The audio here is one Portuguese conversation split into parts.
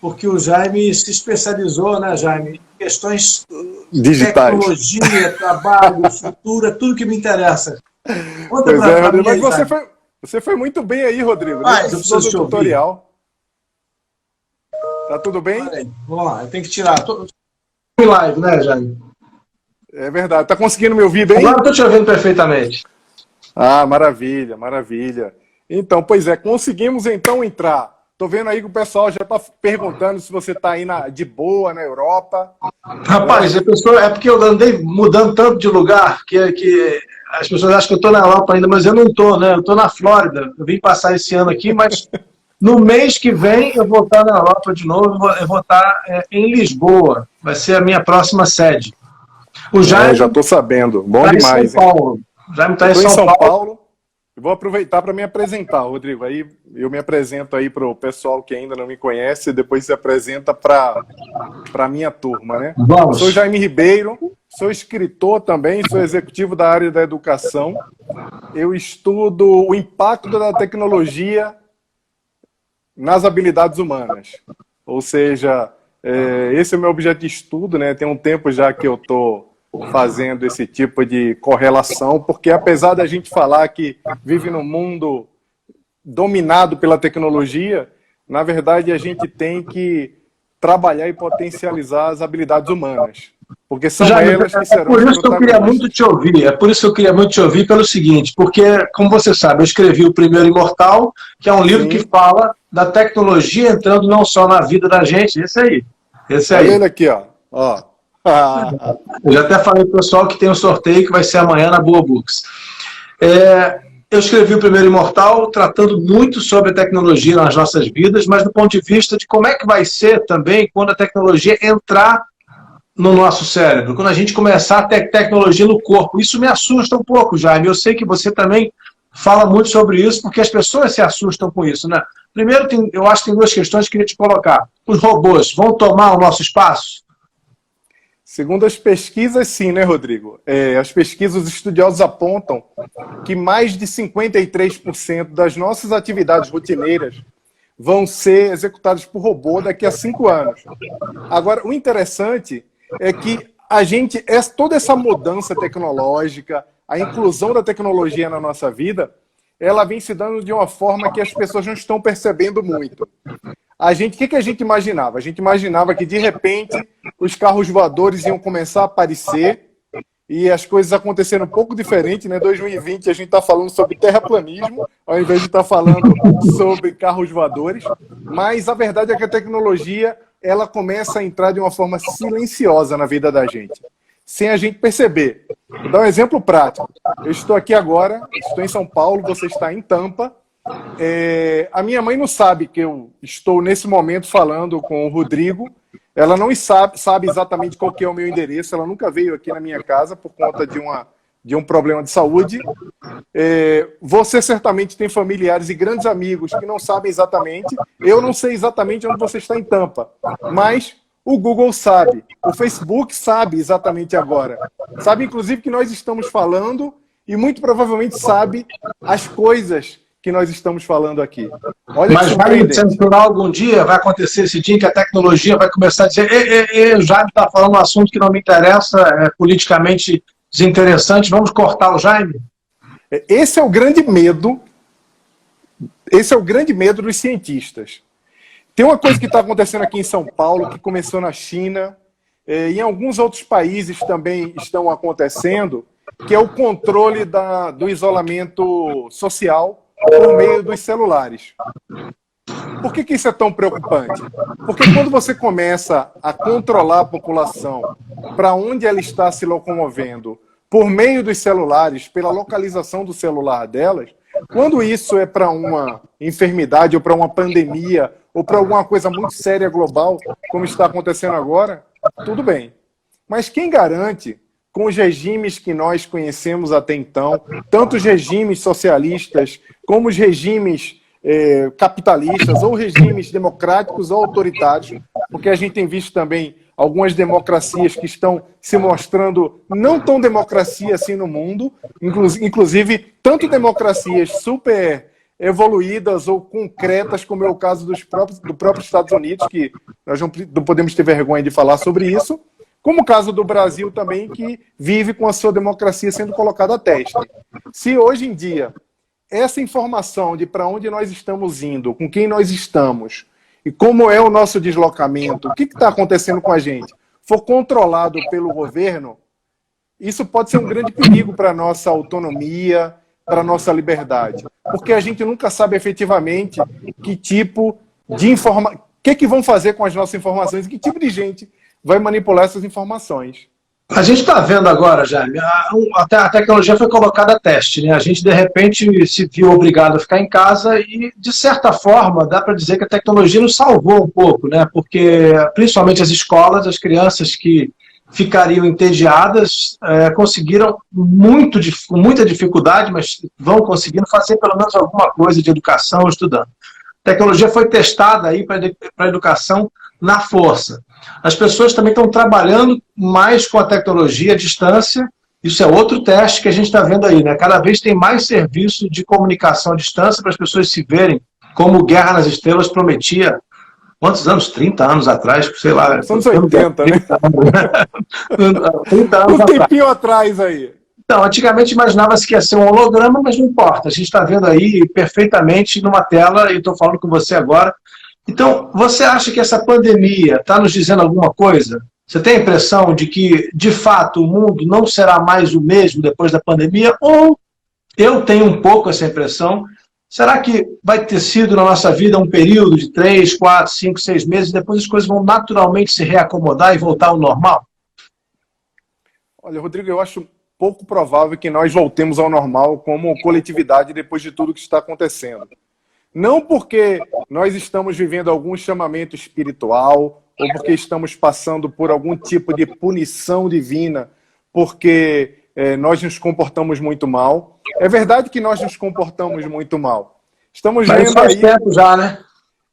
porque o Jaime se especializou, né, Jaime, em questões de digitais. tecnologia, trabalho, futuro, tudo que me interessa. Conta Pois é, para Rodrigo, mim mas aí, Jaime. você foi muito bem aí, Rodrigo. Nem Ah, eu precisou preciso do te ouvir. tutorial. Tá tudo bem? Peraí, vamos lá, eu tenho que tirar. Estou em live, né, Jaime? É verdade. Tá conseguindo me ouvir bem? Agora eu estou te ouvindo perfeitamente. Ah, maravilha, maravilha. Então, pois é, conseguimos então entrar. Tô vendo aí que o pessoal já tá perguntando se você tá aí de boa na Europa. Rapaz, a pessoa, é porque eu andei mudando tanto de lugar que as pessoas acham que eu estou na Europa ainda, mas eu não estou, né? Eu estou na Flórida. Eu vim passar esse ano aqui, mas no mês que vem eu vou estar na Europa de novo. Eu vou estar em Lisboa. Vai ser a minha próxima sede. O É, já Jaime tô sabendo. Bom está em São demais, hein? Paulo. O Jaime está Eu em tô em São São Paulo. Paulo. Vou aproveitar para me apresentar, Rodrigo. Aí eu me apresento aí para o pessoal que ainda não me conhece e depois se apresenta para a minha turma, né? Sou Vamos. Jaime Ribeiro, sou escritor também, sou executivo da área da educação. Eu estudo o impacto da tecnologia nas habilidades humanas. Ou seja, esse é o meu objeto de estudo, né? Tem um tempo já que eu estou fazendo esse tipo de correlação, porque apesar da gente falar que vive num mundo dominado pela tecnologia, na verdade a gente tem que trabalhar e potencializar as habilidades humanas, porque são Jaime, elas que é serão por os isso que eu queria muito protagonistas. te ouvir. É por isso que eu queria muito te ouvir pelo seguinte, porque, como você sabe, eu escrevi O Primeiro Imortal, que é um livro que Sim, fala da tecnologia entrando não só na vida da gente, esse aí. Esse olha aí. ele aqui, ó. Ó. Eu já até falei pro pessoal que tem um sorteio que vai ser amanhã na Boa Books. É, eu escrevi O Primeiro Imortal tratando muito sobre a tecnologia nas nossas vidas, mas do ponto de vista de como é que vai ser também quando a tecnologia entrar no nosso cérebro, quando a gente começar a ter tecnologia no corpo. Isso me assusta um pouco, Jaime. Eu sei que você também fala muito sobre isso, porque as pessoas se assustam com isso, né? Primeiro, eu acho que tem duas questões que eu queria te colocar. Os robôs vão tomar o nosso espaço? Segundo as pesquisas, sim, né, Rodrigo? As pesquisas, os estudiosos apontam que mais de 53% das nossas atividades rotineiras vão ser executadas por robô daqui a 5 anos. Agora, o interessante é que toda essa mudança tecnológica, a inclusão da tecnologia na nossa vida, ela vem se dando de uma forma que as pessoas não estão percebendo muito. O que a gente imaginava? A gente imaginava que, de repente, os carros voadores iam começar a aparecer e as coisas aconteceram um pouco diferente, né? 2020 a gente está falando sobre terraplanismo, ao invés de estar falando sobre carros voadores, mas a verdade é que a tecnologia ela começa a entrar de uma forma silenciosa na vida da gente, sem a gente perceber. Vou dar um exemplo prático. Eu estou aqui agora, estou em São Paulo, você está em Tampa. A minha mãe não sabe que eu estou nesse momento falando com o Rodrigo. Ela não sabe exatamente qual que é o meu endereço. Ela nunca veio aqui na minha casa por conta de um problema de saúde. Você certamente tem familiares e grandes amigos que não sabem exatamente. Eu não sei exatamente onde você está em Tampa, mas o Google sabe, o Facebook sabe exatamente agora. Sabe, inclusive, que nós estamos falando e muito provavelmente sabe as coisas que nós estamos falando aqui. Olha que Mas vai me surpreendente. censurar algum dia? Vai acontecer esse dia que a tecnologia vai começar a dizer o Jaime está falando um assunto que não me interessa, é politicamente desinteressante, vamos cortar o Jaime? Esse é o grande medo. Esse é o grande medo dos cientistas. Tem uma coisa que está acontecendo aqui em São Paulo, que começou na China, e em alguns outros países também estão acontecendo, que é o controle do isolamento social por meio dos celulares. Por que isso é tão preocupante? Porque quando você começa a controlar a população para onde ela está se locomovendo por meio dos celulares, pela localização do celular delas, quando isso é para uma enfermidade ou para uma pandemia ou para alguma coisa muito séria global, como está acontecendo agora, tudo bem. Mas quem garante, com os regimes que nós conhecemos até então, tanto os regimes socialistas como os regimes capitalistas ou regimes democráticos ou autoritários, porque a gente tem visto também algumas democracias que estão se mostrando não tão democracia assim no mundo, inclusive tanto democracias super evoluídas ou concretas, como é o caso do próprio Estados Unidos, que nós não podemos ter vergonha de falar sobre isso, como o caso do Brasil também, que vive com a sua democracia sendo colocada a teste. Se hoje em dia essa informação de para onde nós estamos indo, com quem nós estamos, e como é o nosso deslocamento, o que está acontecendo com a gente, for controlado pelo governo, isso pode ser um grande perigo para a nossa autonomia, para a nossa liberdade. Porque a gente nunca sabe efetivamente que tipo de informação, o que vão fazer com as nossas informações e que tipo de gente vai manipular essas informações. A gente está vendo agora, Jaime, a tecnologia foi colocada a teste, né? A gente, de repente, se viu obrigado a ficar em casa e, de certa forma, dá para dizer que a tecnologia nos salvou um pouco, né? Porque, principalmente as escolas, as crianças que ficariam entediadas, conseguiram com muita dificuldade, mas vão conseguindo fazer pelo menos alguma coisa de educação estudando. A tecnologia foi testada aí para a educação na força. As pessoas também estão trabalhando mais com a tecnologia à distância. Isso é outro teste que a gente está vendo aí, né? Cada vez tem mais serviço de comunicação à distância para as pessoas se verem, como Guerra nas Estrelas prometia. Quantos anos? 30 anos atrás, sei lá. Anos 80, né? 30 anos um tempinho atrás aí. Então, antigamente imaginava-se que ia ser um holograma, mas não importa. A gente está vendo aí perfeitamente numa tela, e estou falando com você agora. Então, você acha que essa pandemia está nos dizendo alguma coisa? Você tem a impressão de que, de fato, o mundo não será mais o mesmo depois da pandemia? Ou eu tenho um pouco essa impressão. Será que vai ter sido na nossa vida um período de 3, 4, 5, 6 meses, e depois as coisas vão naturalmente se reacomodar e voltar ao normal? Olha, Rodrigo, eu acho pouco provável que nós voltemos ao normal como coletividade depois de tudo que está acontecendo. Não porque nós estamos vivendo algum chamamento espiritual ou porque estamos passando por algum tipo de punição divina, porque nós nos comportamos muito mal. É verdade que nós nos comportamos muito mal. Estamos vendo isso faz aí... tempo já, né?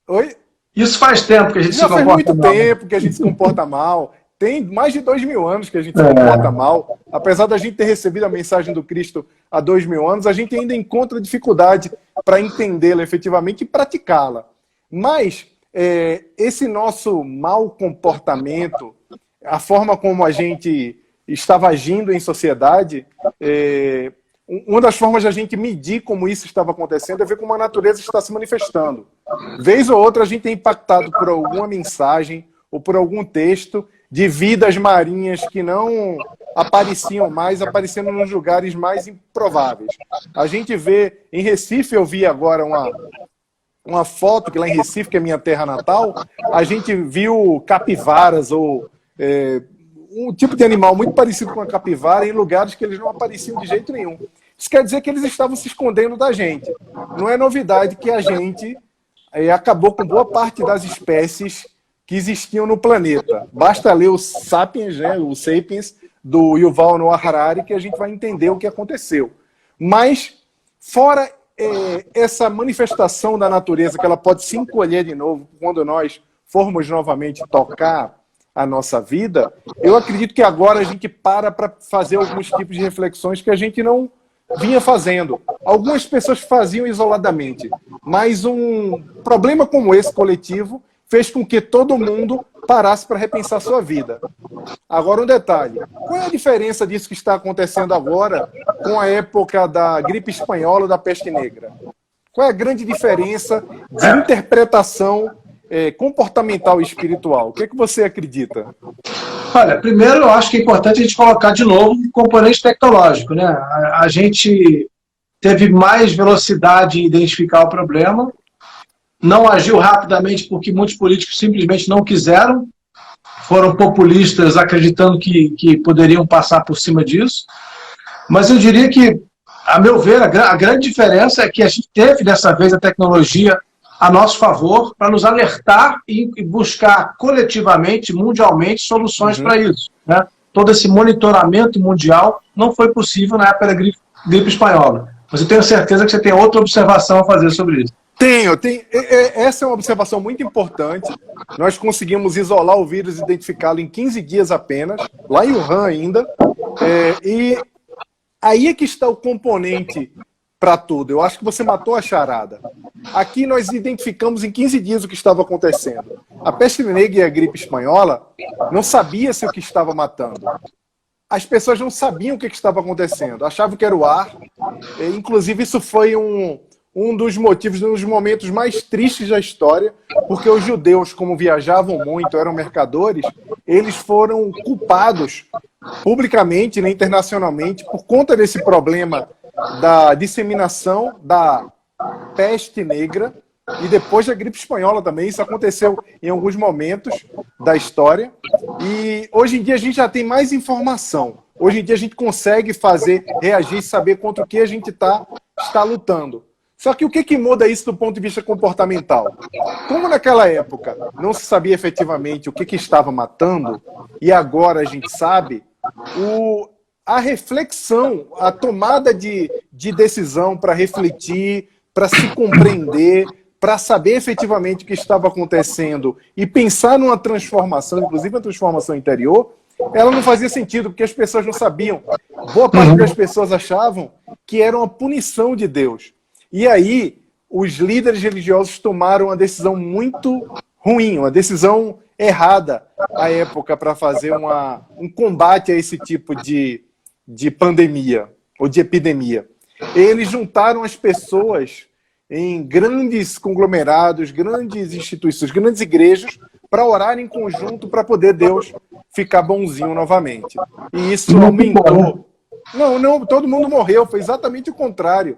Oi? Isso faz tempo que a gente se comporta mal. Já faz muito tempo que a gente se comporta mal. Tem mais de 2000 anos que a gente se comporta mal. Apesar da gente ter recebido a mensagem do Cristo há 2000 anos, a gente ainda encontra dificuldade para entendê-la efetivamente e praticá-la. Mas esse nosso mau comportamento, a forma como a gente estava agindo em sociedade, uma das formas de a gente medir como isso estava acontecendo é ver como a natureza está se manifestando. Vez ou outra a gente é impactado por alguma mensagem ou por algum texto de vidas marinhas que não apareciam mais, aparecendo nos lugares mais improváveis. A gente vê, em Recife, eu vi agora uma foto, que lá em Recife, que é minha terra natal, a gente viu capivaras, ou um tipo de animal muito parecido com a capivara, em lugares que eles não apareciam de jeito nenhum. Isso quer dizer que eles estavam se escondendo da gente. Não é novidade que a gente acabou com boa parte das espécies que existiam no planeta. Basta ler o Sapiens, né, o Sapiens, do Yuval Noah Harari, que a gente vai entender o que aconteceu. Mas, fora essa manifestação da natureza, que ela pode se encolher de novo quando nós formos novamente tocar a nossa vida, eu acredito que agora a gente para fazer alguns tipos de reflexões que a gente não vinha fazendo. Algumas pessoas faziam isoladamente, mas um problema como esse coletivo fez com que todo mundo parasse para repensar sua vida. Agora um detalhe, qual é a diferença disso que está acontecendo agora com a época da gripe espanhola ou da peste negra? Qual é a grande diferença de interpretação comportamental e espiritual? O que é que você acredita? Olha, primeiro eu acho que é importante a gente colocar de novo um componente tecnológico, né? A gente teve mais velocidade em identificar o problema, não agiu rapidamente porque muitos políticos simplesmente não quiseram, foram populistas acreditando que poderiam passar por cima disso. Mas eu diria que, a meu ver, a grande diferença é que a gente teve dessa vez a tecnologia a nosso favor para nos alertar e buscar coletivamente, mundialmente, soluções para isso, né? Todo esse monitoramento mundial não foi possível na época da gripe espanhola. Mas eu tenho certeza que você tem outra observação a fazer sobre isso. Tenho. Essa é uma observação muito importante. Nós conseguimos isolar o vírus e identificá-lo em 15 dias apenas, lá em Wuhan ainda. E aí é que está o componente para tudo. Eu acho que você matou a charada. Aqui nós identificamos em 15 dias o que estava acontecendo. A peste negra e a gripe espanhola não sabia-se o que estava matando. As pessoas não sabiam o que estava acontecendo, achavam que era o ar. Inclusive, isso foi um dos motivos, um dos momentos mais tristes da história, porque os judeus, como viajavam muito, eram mercadores, eles foram culpados publicamente, né, internacionalmente, por conta desse problema da disseminação da peste negra e depois da gripe espanhola também. Isso aconteceu em alguns momentos da história. E hoje em dia a gente já tem mais informação. Hoje em dia a gente consegue reagir e saber contra o que a gente está lutando. Só que o que muda isso do ponto de vista comportamental? Como naquela época não se sabia efetivamente o que estava matando, e agora a gente sabe, a reflexão, a tomada de decisão para refletir, para se compreender, para saber efetivamente o que estava acontecendo e pensar numa transformação, inclusive uma transformação interior, ela não fazia sentido, porque as pessoas não sabiam. Boa parte das pessoas achavam que era uma punição de Deus. E aí, os líderes religiosos tomaram uma decisão muito ruim, uma decisão errada à época para fazer um combate a esse tipo de pandemia ou de epidemia. Eles juntaram as pessoas em grandes conglomerados, grandes instituições, grandes igrejas, para orar em conjunto para poder Deus ficar bonzinho novamente. E isso aumentou. Não, todo mundo morreu, foi exatamente o contrário.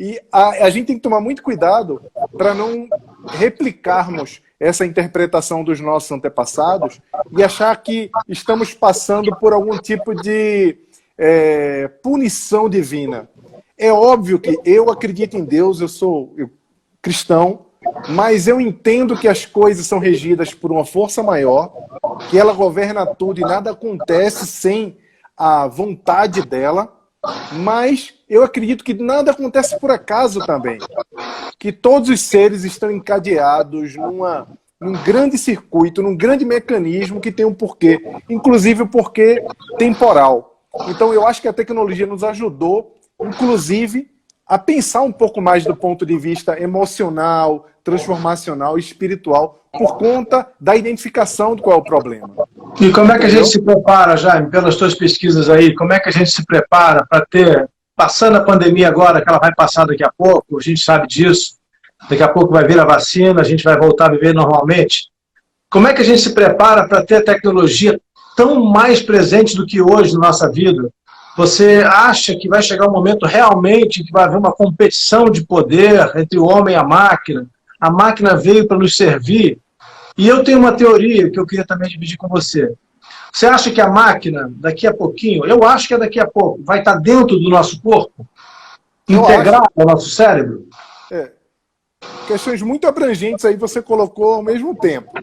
E a gente tem que tomar muito cuidado para não replicarmos essa interpretação dos nossos antepassados e achar que estamos passando por algum tipo de punição divina. É óbvio que eu acredito em Deus, eu sou cristão, mas eu entendo que as coisas são regidas por uma força maior, que ela governa tudo e nada acontece sem a vontade dela, mas eu acredito que nada acontece por acaso também. Que todos os seres estão encadeados num grande circuito, num grande mecanismo que tem um porquê, inclusive o porquê temporal. Então eu acho que a tecnologia nos ajudou, inclusive, a pensar um pouco mais do ponto de vista emocional, transformacional e espiritual, por conta da identificação de qual é o problema. E como é que a gente se prepara, Jaime, pelas suas pesquisas aí, como é que a gente se prepara para passando a pandemia agora, que ela vai passar daqui a pouco, a gente sabe disso, daqui a pouco vai vir a vacina, a gente vai voltar a viver normalmente. Como é que a gente se prepara para ter a tecnologia tão mais presente do que hoje na nossa vida? Você acha que vai chegar um momento realmente que vai haver uma competição de poder entre o homem e a máquina? A máquina veio para nos servir. E eu tenho uma teoria que eu queria também dividir com você. Você acha que a máquina, daqui a pouquinho, eu acho que daqui a pouco, vai estar dentro do nosso corpo? Integrado ao nosso cérebro? Questões muito abrangentes aí você colocou ao mesmo tempo.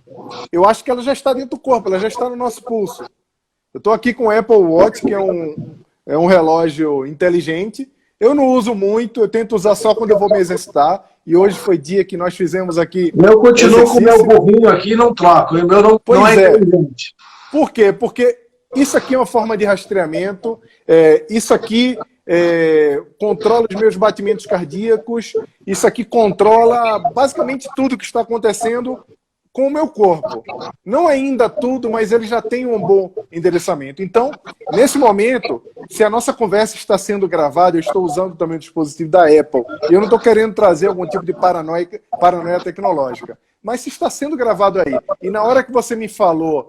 Eu acho que ela já está dentro do corpo, ela já está no nosso pulso. Eu estou aqui com o Apple Watch, que é um relógio inteligente. Eu não uso muito, eu tento usar só quando eu vou me exercitar. E hoje foi dia que nós fizemos aqui... Eu continuo com o meu burrinho aqui e não troco. O meu não é inteligente. Por quê? Porque isso aqui é uma forma de rastreamento. Isso aqui controla os meus batimentos cardíacos. Isso aqui controla basicamente tudo que está acontecendo com o meu corpo. Não ainda tudo, mas ele já tem um bom endereçamento. Então, nesse momento, se a nossa conversa está sendo gravada, eu estou usando também o dispositivo da Apple, e eu não estou querendo trazer algum tipo de paranoia tecnológica, mas se está sendo gravado aí, e na hora que você me falou,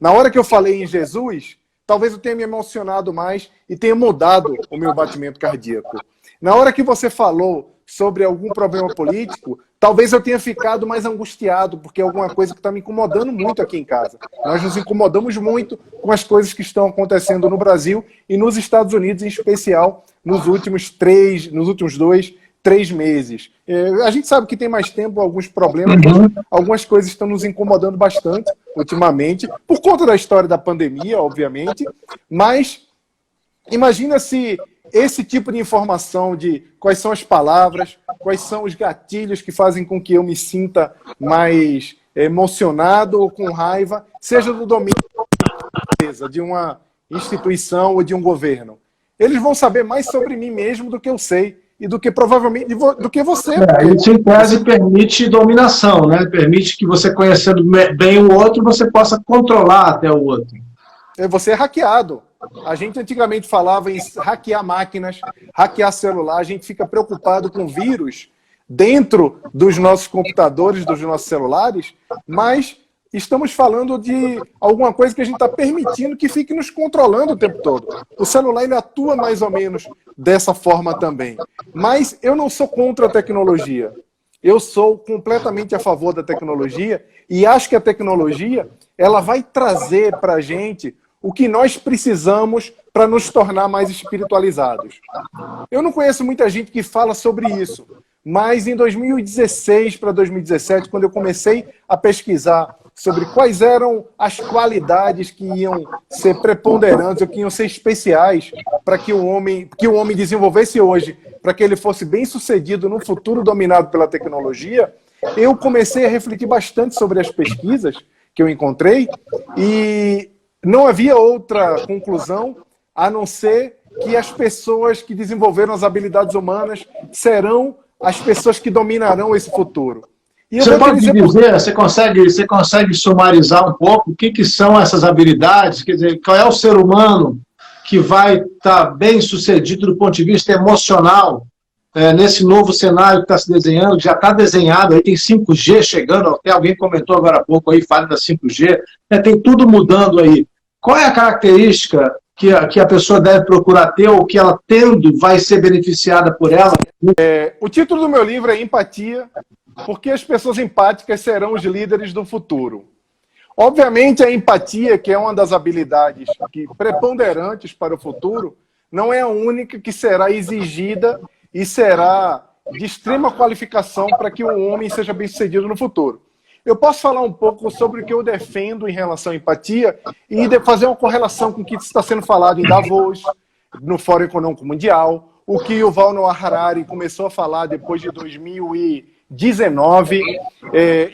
na hora que eu falei em Jesus, talvez eu tenha me emocionado mais e tenha mudado o meu batimento cardíaco. Na hora que você falou sobre algum problema político, talvez eu tenha ficado mais angustiado, porque é alguma coisa que está me incomodando muito aqui em casa. Nós nos incomodamos muito com as coisas que estão acontecendo no Brasil e nos Estados Unidos, em especial, nos últimos 2, 3 meses. A gente sabe que tem mais tempo, alguns problemas, algumas coisas estão nos incomodando bastante ultimamente, por conta da história da pandemia, obviamente, mas imagina se esse tipo de informação de quais são as palavras, quais são os gatilhos que fazem com que eu me sinta mais emocionado ou com raiva, seja do domínio de uma instituição ou de um governo. Eles vão saber mais sobre mim mesmo do que eu sei. e do que provavelmente do que você. Isso em tese permite dominação, né? Permite que você, conhecendo bem o outro, você possa controlar até o outro. Você é hackeado. A gente antigamente falava em hackear máquinas, hackear celular, a gente fica preocupado com vírus dentro dos nossos computadores, dos nossos celulares, mas estamos falando de alguma coisa que a gente está permitindo que fique nos controlando o tempo todo. O celular ele atua mais ou menos dessa forma também. Mas eu não sou contra a tecnologia. Eu sou completamente a favor da tecnologia e acho que a tecnologia ela vai trazer para a gente o que nós precisamos para nos tornar mais espiritualizados. Eu não conheço muita gente que fala sobre isso, mas em 2016 para 2017, quando eu comecei a pesquisar sobre quais eram as qualidades que iam ser preponderantes ou que iam ser especiais para que o homem desenvolvesse hoje, para que ele fosse bem sucedido no futuro dominado pela tecnologia, eu comecei a refletir bastante sobre as pesquisas que eu encontrei e não havia outra conclusão a não ser que as pessoas que desenvolveram as habilidades humanas serão as pessoas que dominarão esse futuro. E você pode dizer, você consegue sumarizar um pouco o que são essas habilidades? Quer dizer, qual é o ser humano que vai estar bem sucedido do ponto de vista emocional nesse novo cenário que está se desenhando, que já está desenhado, aí tem 5G chegando, até alguém comentou agora há pouco aí, fala da 5G, tem tudo mudando aí. Qual é a característica que a pessoa deve procurar ter ou que ela tendo vai ser beneficiada por ela? O título do meu livro é Empatia, porque as pessoas empáticas serão os líderes do futuro. Obviamente, a empatia, que é uma das habilidades preponderantes para o futuro, não é a única que será exigida e será de extrema qualificação para que um homem seja bem-sucedido no futuro. Eu posso falar um pouco sobre o que eu defendo em relação à empatia e fazer uma correlação com o que está sendo falado em Davos, no Fórum Econômico Mundial, o que o Yuval Noah Harari começou a falar depois de 2019,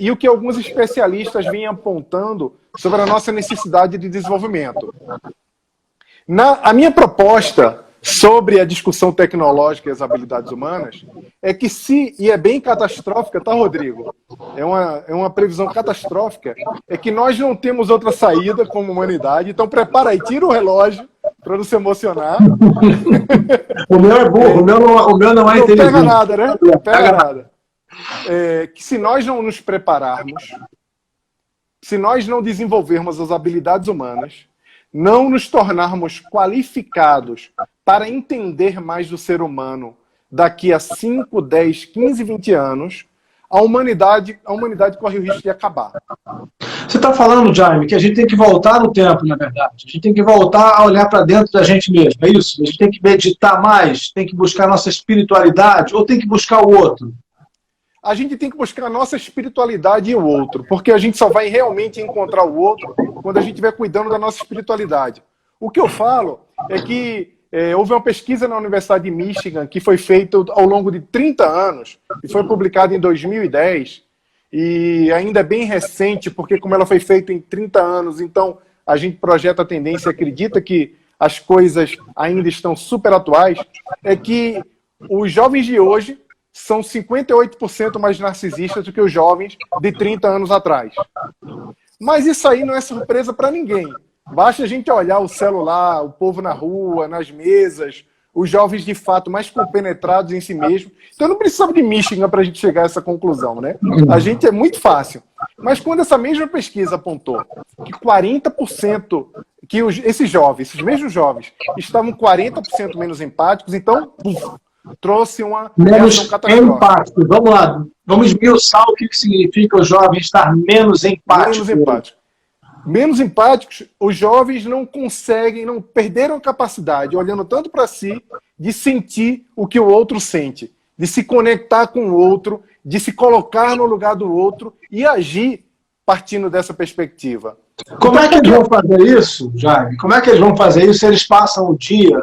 e o que alguns especialistas vêm apontando sobre a nossa necessidade de desenvolvimento. A minha proposta sobre a discussão tecnológica e as habilidades humanas é que e é bem catastrófica, tá, Rodrigo? É uma previsão catastrófica, é que nós não temos outra saída como humanidade, então prepara aí, tira o relógio para não se emocionar. O meu é burro, o meu não é inteligente. Não pega nada, né? Não pega nada. Que se nós não nos prepararmos, se nós não desenvolvermos as habilidades humanas, não nos tornarmos qualificados para entender mais do ser humano daqui a 5, 10, 15, 20 anos, a humanidade corre o risco de acabar. Você está falando, Jaime, que a gente tem que voltar no tempo, na verdade. A gente tem que voltar a olhar para dentro da gente mesmo, é isso? A gente tem que meditar mais, tem que buscar a nossa espiritualidade ou tem que buscar o outro? A gente tem que buscar a nossa espiritualidade e o outro, porque a gente só vai realmente encontrar o outro quando a gente estiver cuidando da nossa espiritualidade. O que eu falo é que houve uma pesquisa na Universidade de Michigan que foi feita ao longo de 30 anos e foi publicada em 2010 e ainda é bem recente, porque como ela foi feita em 30 anos, então a gente projeta a tendência e acredita que as coisas ainda estão super atuais, é que os jovens de hoje são 58% mais narcisistas do que os jovens de 30 anos atrás. Mas isso aí não é surpresa para ninguém. Basta a gente olhar o celular, o povo na rua, nas mesas, os jovens de fato mais compenetrados em si mesmos. Então não precisava de Michigan para a gente chegar a essa conclusão, né? A gente é muito fácil. Mas quando essa mesma pesquisa apontou que 40%, que esses mesmos jovens, estavam 40% menos empáticos, então trouxe uma menos empático. Vamos lá, vamos esmiuçar o que significa o jovem estar menos empático. Menos empáticos, os jovens não conseguem, não perderam a capacidade, olhando tanto para si, de sentir o que o outro sente, de se conectar com o outro, de se colocar no lugar do outro e agir partindo dessa perspectiva. Como é que eles vão fazer isso, Jaime? Como é que eles vão fazer isso se eles passam o dia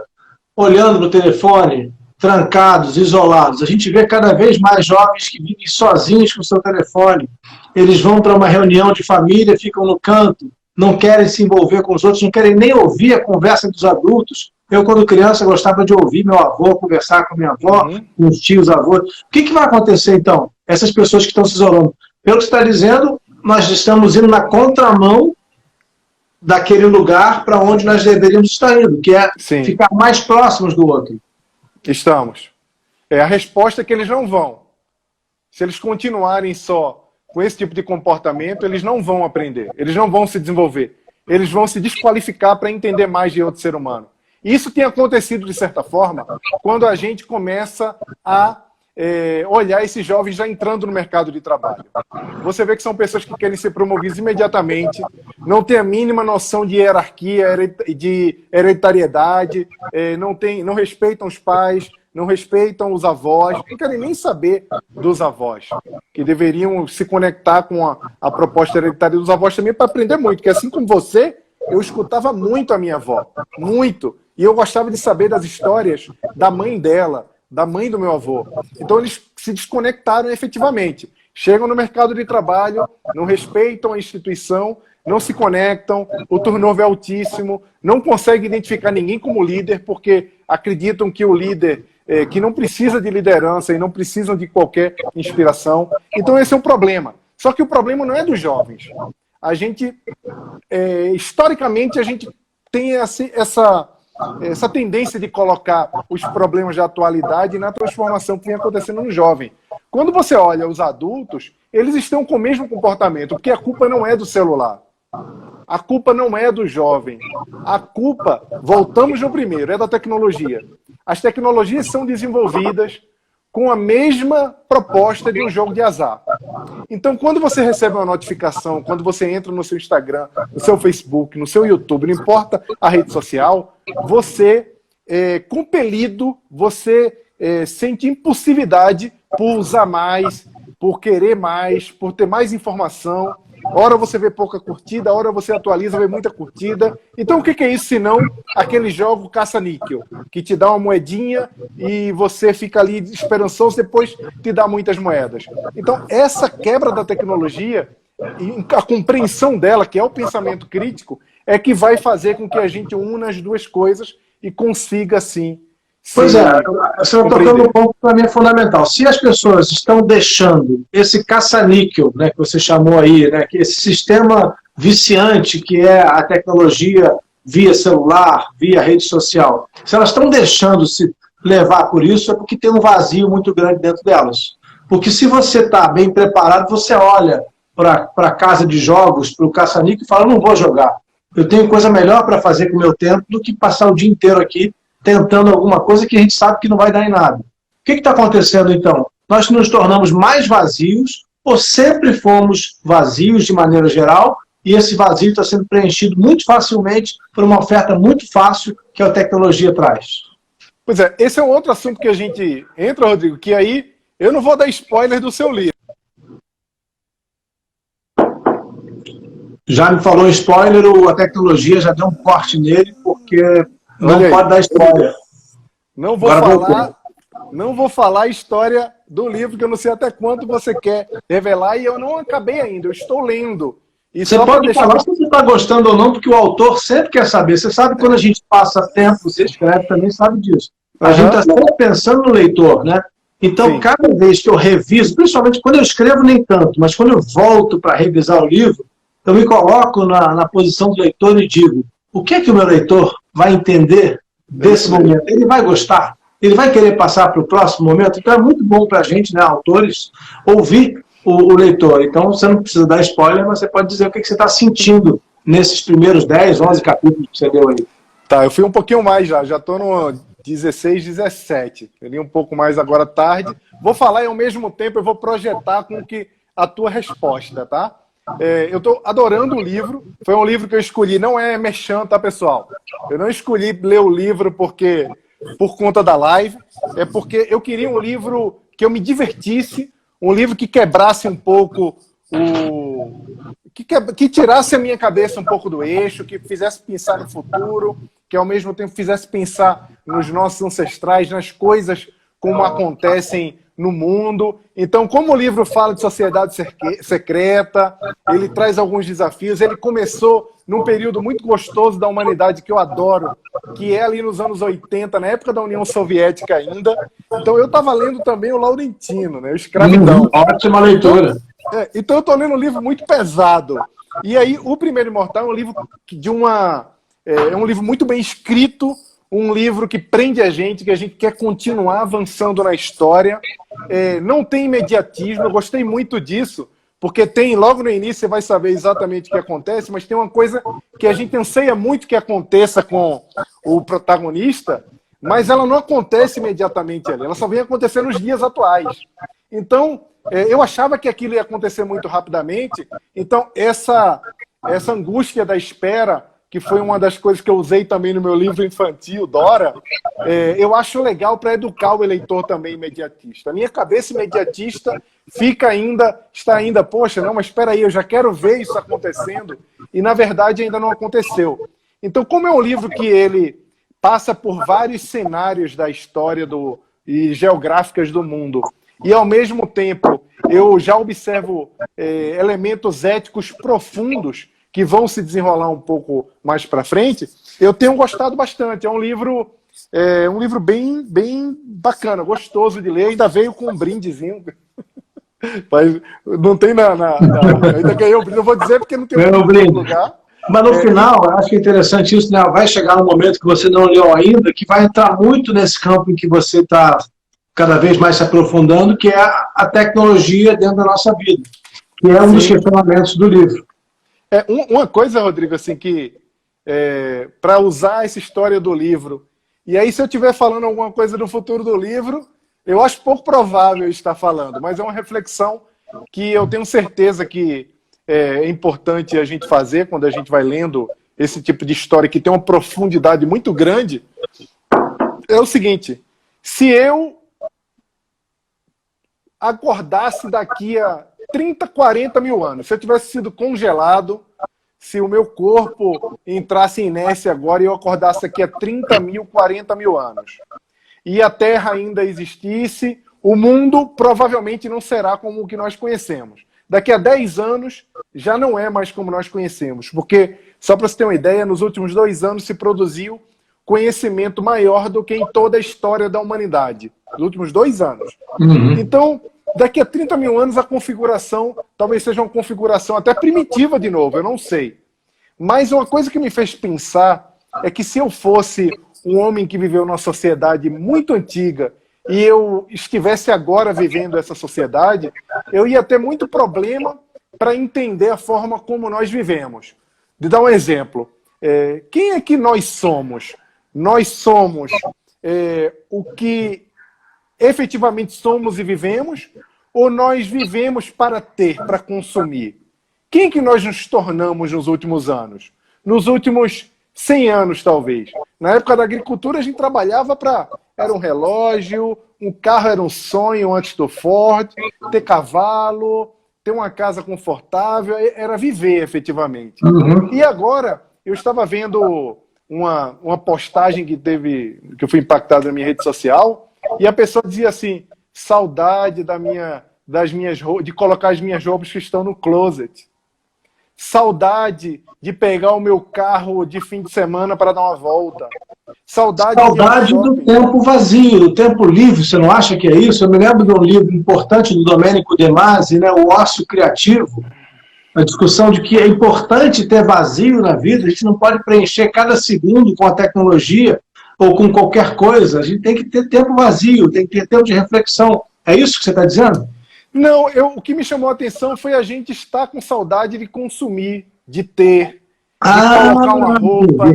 olhando no telefone, trancados, isolados? A gente vê cada vez mais jovens que vivem sozinhos com o seu telefone. Eles vão para uma reunião de família, ficam no canto, não querem se envolver com os outros, não querem nem ouvir a conversa dos adultos. Eu, quando criança, gostava de ouvir meu avô conversar com minha avó, com os tios, avós. O que vai acontecer, então? Essas pessoas que estão se isolando. Pelo que você está dizendo, nós estamos indo na contramão daquele lugar para onde nós deveríamos estar indo, que é Sim. ficar mais próximos do outro. Estamos. A resposta é que eles não vão. Se eles continuarem só com esse tipo de comportamento, eles não vão aprender, eles não vão se desenvolver, eles vão se desqualificar para entender mais de outro ser humano. Isso tem acontecido, de certa forma, quando a gente começa a olhar esses jovens já entrando no mercado de trabalho. Você vê que são pessoas que querem ser promovidas imediatamente, não têm a mínima noção de hierarquia, de hereditariedade, não respeitam os pais, não respeitam os avós, não querem nem saber dos avós, que deveriam se conectar com a proposta hereditária dos avós também para aprender muito, porque assim como você, eu escutava muito a minha avó, muito, e eu gostava de saber das histórias da mãe dela, da mãe do meu avô. Então eles se desconectaram efetivamente. Chegam no mercado de trabalho, não respeitam a instituição, não se conectam, o turnover é altíssimo, não conseguem identificar ninguém como líder, porque acreditam que o líder, que não precisa de liderança e não precisam de qualquer inspiração. Então esse é um problema. Só que o problema não é dos jovens. A gente, historicamente, a gente tem essa tendência de colocar os problemas da atualidade na transformação que vem acontecendo no jovem. Quando você olha os adultos, eles estão com o mesmo comportamento, porque a culpa não é do celular. A culpa não é do jovem. A culpa, voltamos no primeiro, é da tecnologia. As tecnologias são desenvolvidas com a mesma proposta de um jogo de azar. Então, quando você recebe uma notificação, quando você entra no seu Instagram, no seu Facebook, no seu YouTube, não importa a rede social, você é compelido, você sente impulsividade por usar mais, por querer mais, por ter mais informação. Ora você vê pouca curtida, ora você atualiza, vê muita curtida. Então o que é isso senão aquele jogo caça-níquel, que te dá uma moedinha e você fica ali esperançoso, depois te dá muitas moedas. Então essa quebra da tecnologia, e a compreensão dela, que é o pensamento crítico, é que vai fazer com que a gente una as duas coisas e consiga, assim, Pois é, você está tocando um ponto que para mim é fundamental. Se as pessoas estão deixando esse caça-níquel, né, que você chamou aí, né, que esse sistema viciante que é a tecnologia via celular, via rede social, se elas estão deixando se levar por isso, é porque tem um vazio muito grande dentro delas. Porque se você está bem preparado, você olha para a casa de jogos, para o caça-níquel e fala, não vou jogar. Eu tenho coisa melhor para fazer com o meu tempo do que passar o dia inteiro aqui tentando alguma coisa que a gente sabe que não vai dar em nada. O que está acontecendo, então? Nós nos tornamos mais vazios, ou sempre fomos vazios de maneira geral, e esse vazio está sendo preenchido muito facilmente por uma oferta muito fácil que a tecnologia traz. Pois é, esse é um outro assunto que a gente entra, Rodrigo, que aí eu não vou dar spoiler do seu livro. Já me falou spoiler, a tecnologia já deu um corte nele, porque não pode dar spoiler. Não vou falar a história do livro, que eu não sei até quanto você quer revelar, e eu não acabei ainda, eu estou lendo. E você pode falar se você está gostando ou não, porque o autor sempre quer saber. Você sabe quando a gente passa tempo, você escreve também, sabe disso. A gente está sempre pensando no leitor, né? Então, sim, cada vez que eu reviso, principalmente quando eu escrevo nem tanto, mas quando eu volto para revisar o livro, eu me coloco na posição do leitor e digo, o que é que o meu leitor vai entender desse momento? Ele vai gostar? Ele vai querer passar para o próximo momento? Então é muito bom para a gente, né, autores, ouvir o leitor. Então você não precisa dar spoiler, mas você pode dizer o que você está sentindo nesses primeiros 10, 11 capítulos que você deu aí. Tá, eu fui um pouquinho mais já estou no 16, 17. Eu li um pouco mais agora tarde. Vou falar e ao mesmo tempo eu vou projetar com que a tua resposta, tá? Eu estou adorando o livro. Foi um livro que eu escolhi, não é merchan, tá, pessoal? Eu não escolhi ler o livro por conta da live, é porque eu queria um livro que eu me divertisse, um livro que quebrasse um pouco que tirasse a minha cabeça um pouco do eixo, que fizesse pensar no futuro, que ao mesmo tempo fizesse pensar nos nossos ancestrais, nas coisas como acontecem no mundo. Então, como o livro fala de sociedade secreta, ele traz alguns desafios. Ele começou num período muito gostoso da humanidade que eu adoro, que é ali nos anos 80, na época da União Soviética ainda. Então, eu estava lendo também o Laurentino, né, o Escravidão. Ótima leitura. Então, eu estou lendo um livro muito pesado. E aí, O Primeiro Imortal é um livro é um livro muito bem escrito, um livro que prende a gente, que a gente quer continuar avançando na história. Não tem imediatismo, eu gostei muito disso, porque tem, logo no início você vai saber exatamente o que acontece, mas tem uma coisa que a gente anseia muito que aconteça com o protagonista, mas ela não acontece imediatamente ali, ela só vem acontecer nos dias atuais. Então, eu achava que aquilo ia acontecer muito rapidamente, então essa angústia da espera, que foi uma das coisas que eu usei também no meu livro infantil, Dora, eu acho legal para educar o eleitor também imediatista. A minha cabeça imediatista está ainda, poxa, não, mas espera aí, eu já quero ver isso acontecendo, e na verdade ainda não aconteceu. Então, como é um livro que ele passa por vários cenários da história e geográficas do mundo, e ao mesmo tempo eu já observo elementos éticos profundos que vão se desenrolar um pouco mais para frente, eu tenho gostado bastante. É um livro bem, bem bacana, gostoso de ler. Ainda veio com um brindezinho. Mas não tem ainda ganhei o brinde, eu vou dizer porque não tem um brinde no lugar. Mas no final, eu acho que é interessante isso, né? Vai chegar um momento que você não leu ainda, que vai entrar muito nesse campo em que você está cada vez mais se aprofundando, que é a tecnologia dentro da nossa vida, que é um dos questionamentos do livro. Uma coisa, Rodrigo, assim, que para usar essa história do livro, e aí se eu estiver falando alguma coisa do futuro do livro, eu acho pouco provável eu estar falando, mas é uma reflexão que eu tenho certeza que é importante a gente fazer quando a gente vai lendo esse tipo de história que tem uma profundidade muito grande. É o seguinte: se eu acordasse daqui a 30, 40 mil anos, se eu tivesse sido congelado, se o meu corpo entrasse em inércia agora e eu acordasse daqui a 30 mil, 40 mil anos, e a Terra ainda existisse, o mundo provavelmente não será como o que nós conhecemos. Daqui a 10 anos já não é mais como nós conhecemos, porque, só para você ter uma ideia, nos últimos 2 anos se produziu conhecimento maior do que em toda a história da humanidade. Nos últimos 2 anos. Então, daqui a 30 mil anos a configuração talvez seja uma configuração até primitiva de novo, eu não sei. Mas uma coisa que me fez pensar é que se eu fosse um homem que viveu numa sociedade muito antiga e eu estivesse agora vivendo essa sociedade, eu ia ter muito problema para entender a forma como nós vivemos. De dar um exemplo, quem é que nós somos? Nós somos o que efetivamente somos e vivemos, ou nós vivemos para ter, para consumir? Quem que nós nos tornamos nos últimos anos? Nos últimos 100 anos, talvez. Na época da agricultura, a gente trabalhava para... Era um relógio, um carro era um sonho antes do Ford, ter cavalo, ter uma casa confortável, era viver, efetivamente. E agora, eu estava vendo uma postagem que eu fui impactado na minha rede social, e a pessoa dizia assim: saudade de colocar as minhas roupas que estão no closet. Saudade de pegar o meu carro de fim de semana para dar uma volta. Saudade do tempo vazio, do tempo livre, você não acha que é isso? Eu me lembro de um livro importante do Domenico De Masi, né, O Ócio Criativo, a discussão de que é importante ter vazio na vida, a gente não pode preencher cada segundo com a tecnologia ou com qualquer coisa, a gente tem que ter tempo vazio, tem que ter tempo de reflexão. É isso que você está dizendo? Não, o que me chamou a atenção foi a gente estar com saudade de consumir, de ter, de colocar uma roupa.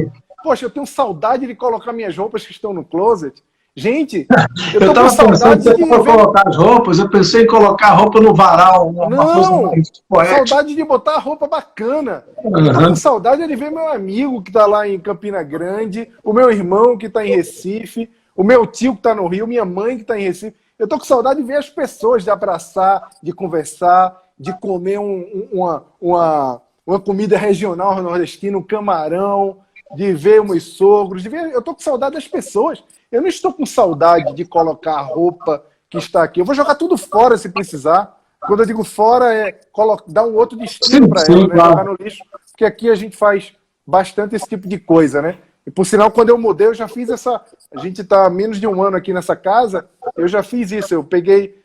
Poxa, eu tenho saudade de colocar minhas roupas que estão no closet. Gente, eu estava pensando em colocar as roupas, eu pensei em colocar a roupa no varal. Não, saudade de botar a roupa bacana. Eu tô com saudade de ver meu amigo que está lá em Campina Grande, o meu irmão que está em Recife, o meu tio que está no Rio, minha mãe que está em Recife. Eu tô com saudade de ver as pessoas, de abraçar, de conversar, de comer uma comida regional nordestina, um camarão, de ver meus sogros, eu tô com saudade das pessoas. Eu não estou com saudade de colocar a roupa que está aqui. Eu vou jogar tudo fora se precisar. Quando eu digo fora, é dar um outro destino para ela, né? Claro. Jogar no lixo, porque aqui a gente faz bastante esse tipo de coisa, né? E por sinal, quando eu mudei, eu já fiz essa... A gente está há menos de um ano aqui nessa casa, eu já fiz isso. Eu peguei...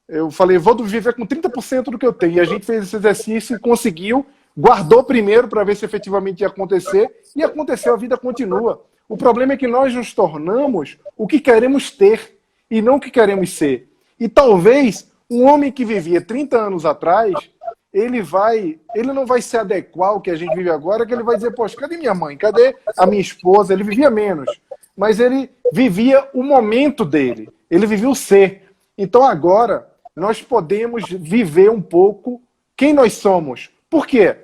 Eu falei, vou viver com 30% do que eu tenho. E a gente fez esse exercício e conseguiu, guardou primeiro para ver se efetivamente ia acontecer, e aconteceu, a vida continua. O problema é que nós nos tornamos o que queremos ter e não o que queremos ser. E talvez um homem que vivia 30 anos atrás, ele não vai se adequar ao que a gente vive agora, que ele vai dizer, poxa, cadê minha mãe? Cadê a minha esposa? Ele vivia menos. Mas ele vivia o momento dele. Ele vivia o ser. Então agora nós podemos viver um pouco quem nós somos. Por quê?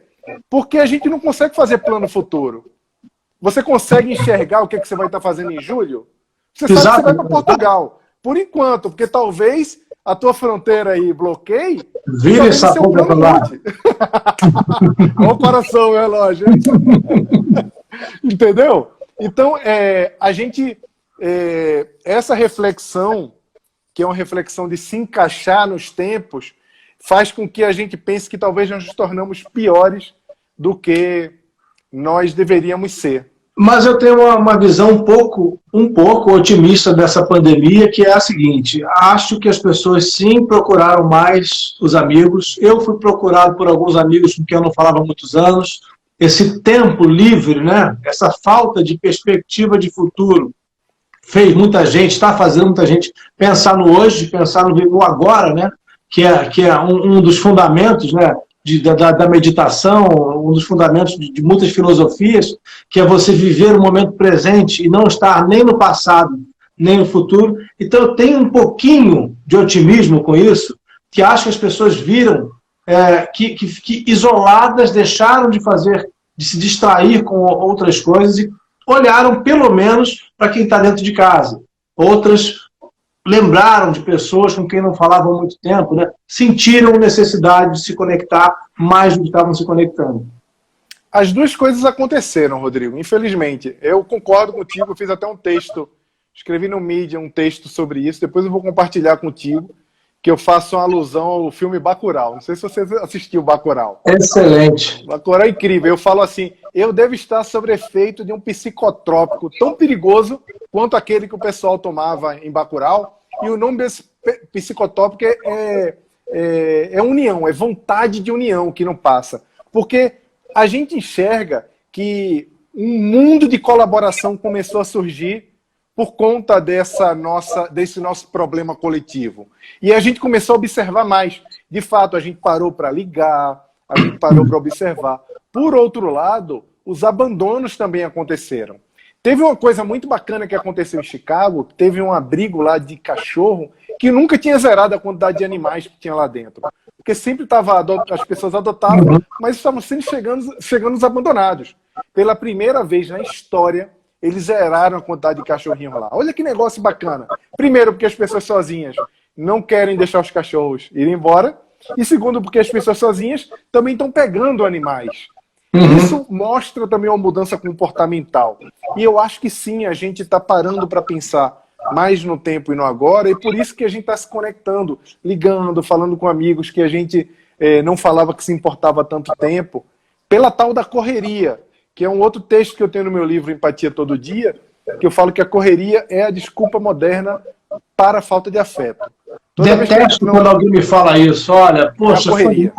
Porque a gente não consegue fazer plano futuro. Você consegue enxergar o que você vai estar fazendo em julho? Você sabe que você vai para Portugal. Por enquanto, porque talvez a tua fronteira aí bloqueie. Vira essa porra para lá. Olha o coração, o relógio. Entendeu? Então, a gente... essa reflexão, que é uma reflexão de se encaixar nos tempos, faz com que a gente pense que talvez nós nos tornamos piores do que nós deveríamos ser. Mas eu tenho uma visão um pouco otimista dessa pandemia, que é a seguinte: acho que as pessoas sim procuraram mais os amigos. Eu fui procurado por alguns amigos com quem eu não falava há muitos anos. Esse tempo livre, né? Essa falta de perspectiva de futuro fez muita gente, está fazendo muita gente pensar no hoje, pensar no agora, né? Que é um dos fundamentos, né? Da meditação, um dos fundamentos de muitas filosofias, que é você viver o momento presente e não estar nem no passado, nem no futuro. Então eu tenho um pouquinho de otimismo com isso, que acho que as pessoas viram que isoladas deixaram de se distrair com outras coisas e olharam pelo menos para quem está dentro de casa. Outras lembraram de pessoas com quem não falavam há muito tempo, né? Sentiram necessidade de se conectar mais do que estavam se conectando. As duas coisas aconteceram, Rodrigo, infelizmente. Eu concordo contigo, eu fiz até um texto, escrevi no Medium um texto sobre isso, depois eu vou compartilhar contigo, que eu faço uma alusão ao filme Bacurau. Não sei se você assistiu Bacurau. Excelente. Bacurau é incrível. Eu falo assim, eu devo estar sob efeito de um psicotrópico tão perigoso quanto aquele que o pessoal tomava em Bacurau. E o nome desse psicotrópico é união, é vontade de união que não passa. Porque a gente enxerga que um mundo de colaboração começou a surgir por conta desse nosso problema coletivo. E a gente começou a observar mais. De fato, a gente parou para ligar, a gente parou para observar. Por outro lado, os abandonos também aconteceram. Teve uma coisa muito bacana que aconteceu em Chicago, teve um abrigo lá de cachorro que nunca tinha zerado a quantidade de animais que tinha lá dentro. Porque sempre as pessoas adotavam, mas estavam sempre chegando os abandonados. Pela primeira vez na história, eles zeraram a quantidade de cachorrinhos lá. Olha que negócio bacana. Primeiro, porque as pessoas sozinhas não querem deixar os cachorros irem embora. E segundo, porque as pessoas sozinhas também estão pegando animais. Isso mostra também uma mudança comportamental. E eu acho que sim, a gente está parando para pensar mais no tempo e no agora, e por isso que a gente está se conectando, ligando, falando com amigos que a gente não falava que se importava há tanto tempo, pela tal da correria, que é um outro texto que eu tenho no meu livro Empatia Todo Dia, que eu falo que a correria é a desculpa moderna para a falta de afeto. Detesto quando alguém me fala isso. Olha, poxa, foi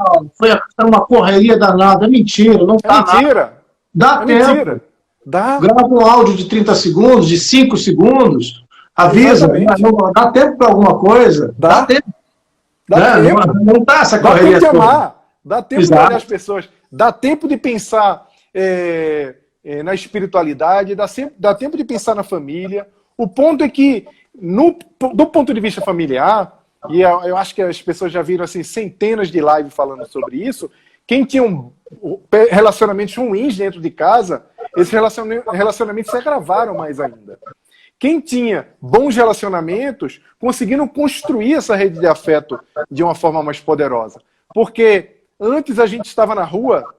uma correria danada. É mentira, não tá mentira. Dá tempo. Mentira. Grava um áudio de 30 segundos, de 5 segundos, avisa. Dá tempo para alguma coisa? Dá tempo. Não tá essa correria. Dá tempo de amar. Dá tempo de olhar as pessoas. Dá tempo de pensar na espiritualidade, dá tempo de pensar na família. O ponto é que, do ponto de vista familiar, e eu acho que as pessoas já viram assim, centenas de lives falando sobre isso, quem tinha relacionamentos ruins dentro de casa, esses relacionamentos se agravaram mais ainda. Quem tinha bons relacionamentos, conseguiram construir essa rede de afeto de uma forma mais poderosa. Porque antes a gente estava na rua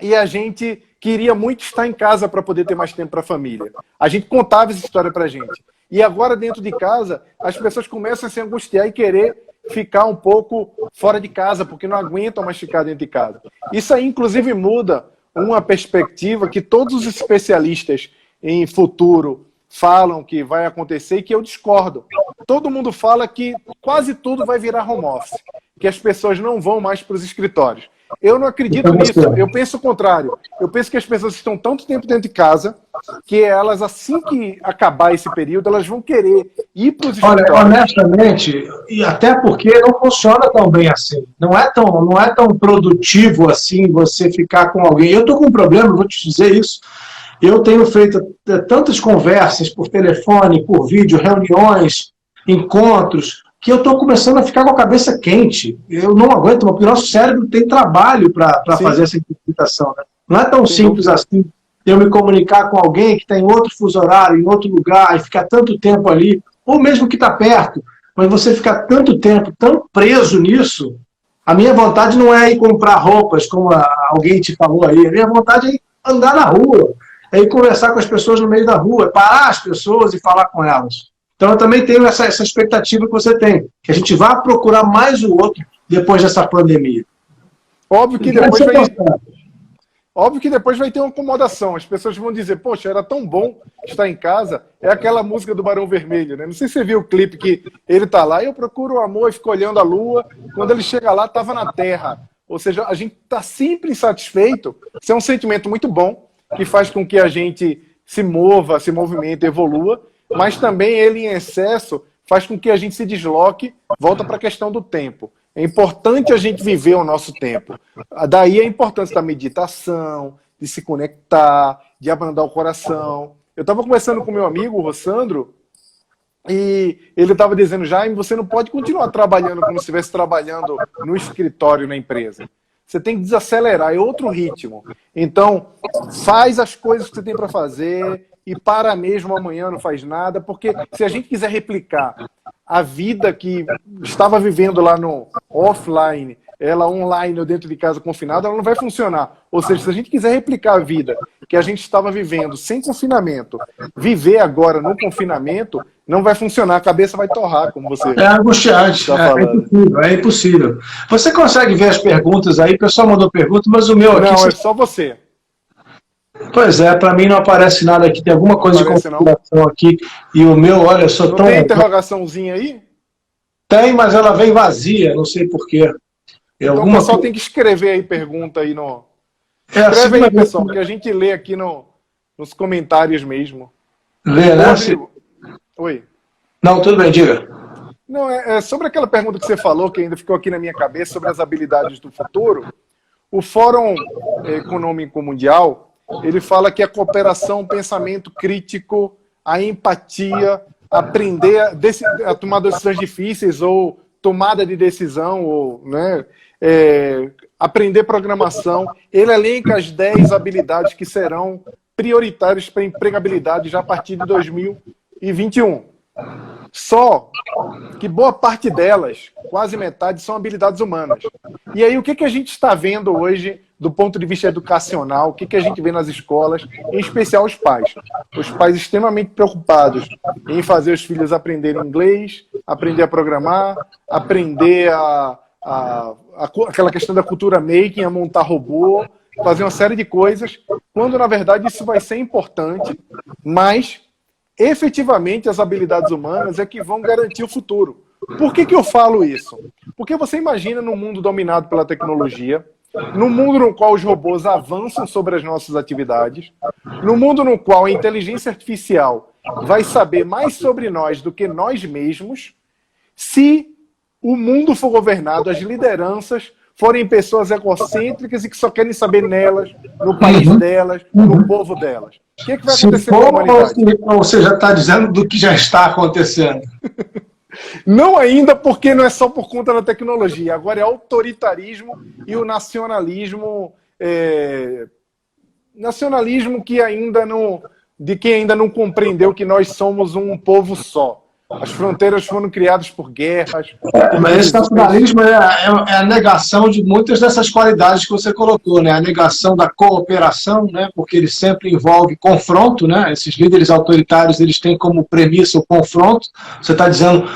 e a gente queria muito estar em casa para poder ter mais tempo para a família. A gente contava essa história para a gente. E agora, dentro de casa, as pessoas começam a se angustiar e querer ficar um pouco fora de casa, porque não aguentam mais ficar dentro de casa. Isso aí, inclusive, muda uma perspectiva que todos os especialistas em futuro falam que vai acontecer e que eu discordo. Todo mundo fala que quase tudo vai virar home office, que as pessoas não vão mais para os escritórios. Eu não acredito nisso, eu penso o contrário. Eu penso que as pessoas estão tanto tempo dentro de casa que elas, assim que acabar esse período, elas vão querer ir para os escritórios. Olha, honestamente, e até porque não funciona tão bem assim. Não é tão produtivo assim você ficar com alguém. Eu estou com um problema, vou te dizer isso. Eu tenho feito tantas conversas por telefone, por vídeo, reuniões, encontros, que eu estou começando a ficar com a cabeça quente. Eu não aguento, porque o nosso cérebro tem trabalho para fazer essa interpretação. Né? Não é tão simples assim eu me comunicar com alguém que está em outro fuso horário, em outro lugar, e ficar tanto tempo ali, ou mesmo que está perto, mas você ficar tanto tempo tão preso nisso. A minha vontade não é ir comprar roupas, como alguém te falou aí. A minha vontade é ir andar na rua, é ir conversar com as pessoas no meio da rua, parar as pessoas e falar com elas. Então eu também tenho essa expectativa que você tem, que a gente vá procurar mais o outro depois dessa pandemia. Óbvio que depois vai ter uma acomodação. As pessoas vão dizer, poxa, era tão bom estar em casa. É aquela música do Barão Vermelho, né? Não sei se você viu o clipe que ele tá lá, eu procuro o amor e fico olhando a lua. Quando ele chega lá, estava na terra. Ou seja, a gente está sempre insatisfeito. Isso é um sentimento muito bom, que faz com que a gente se mova, se movimente, evolua. Mas também ele, em excesso, faz com que a gente se desloque, volta para a questão do tempo. É importante a gente viver o nosso tempo. Daí a importância da meditação, de se conectar, de abrandar o coração. Eu estava conversando com meu amigo, o Rossandro, e ele estava dizendo, Jaime, você não pode continuar trabalhando como se estivesse trabalhando no escritório, na empresa. Você tem que desacelerar, é outro ritmo. Então, faz as coisas que você tem para fazer e para mesmo amanhã, não faz nada, porque se a gente quiser replicar a vida que estava vivendo lá no offline, ela online ou dentro de casa confinada, ela não vai funcionar. Ou seja, se a gente quiser replicar a vida que a gente estava vivendo sem confinamento, viver agora no confinamento, não vai funcionar, a cabeça vai torrar, como você é angustiante, é impossível. Você consegue ver as perguntas aí? O pessoal mandou perguntas, mas o meu aqui... Não, é só você. Pois é, para mim não aparece nada aqui, tem alguma coisa de configuração aqui, e o meu, olha, eu sou não tão... Tem interrogaçãozinha aí? Tem, mas ela vem vazia, não sei porquê. Então o pessoal tem que escrever aí pergunta aí no... Escreve aí, pessoal, que a gente lê aqui nos comentários mesmo. Lê, né? Oi. Não, tudo bem, diga. Não, é sobre aquela pergunta que você falou, que ainda ficou aqui na minha cabeça, sobre as habilidades do futuro. O Fórum Econômico Mundial, ele fala que a cooperação, o pensamento crítico, a empatia, aprender a tomar decisões difíceis ou tomada de decisão, ou, né, aprender programação. Ele elenca as 10 habilidades que serão prioritárias para a empregabilidade já a partir de 2021. Só que boa parte delas, quase metade, são habilidades humanas. E aí o que a gente está vendo hoje do ponto de vista educacional, o que a gente vê nas escolas, em especial os pais. Os pais extremamente preocupados em fazer os filhos aprenderem inglês, aprender a programar, aprender aquela questão da cultura making, a montar robô, fazer uma série de coisas, quando na verdade isso vai ser importante, mas efetivamente as habilidades humanas é que vão garantir o futuro. Por que eu falo isso? Porque você imagina num mundo dominado pela tecnologia, no mundo no qual os robôs avançam sobre as nossas atividades, no mundo no qual a inteligência artificial vai saber mais sobre nós do que nós mesmos, se o mundo for governado, as lideranças forem pessoas egocêntricas e que só querem saber nelas, no país delas, no povo delas. O que vai acontecer com a humanidade? Ou você já está dizendo do que já está acontecendo? Não ainda, porque não é só por conta da tecnologia. Agora é autoritarismo e o nacionalismo... nacionalismo que ainda não... de quem ainda não compreendeu que nós somos um povo só. As fronteiras foram criadas por guerras. Mas esse nacionalismo é a negação de muitas dessas qualidades que você colocou, né? A negação da cooperação, né? Porque ele sempre envolve confronto, né? Esses líderes autoritários, eles têm como premissa o confronto. Você está dizendo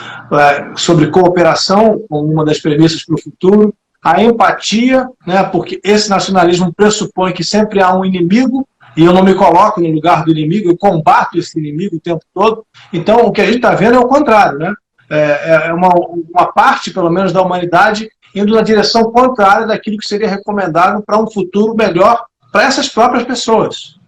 sobre cooperação como uma das premissas para o futuro. A empatia, né? Porque esse nacionalismo pressupõe que sempre há um inimigo, e eu não me coloco no lugar do inimigo, eu combato esse inimigo o tempo todo. Então, o que a gente está vendo é o contrário, né? É uma parte, pelo menos, da humanidade indo na direção contrária daquilo que seria recomendável para um futuro melhor para essas próprias pessoas.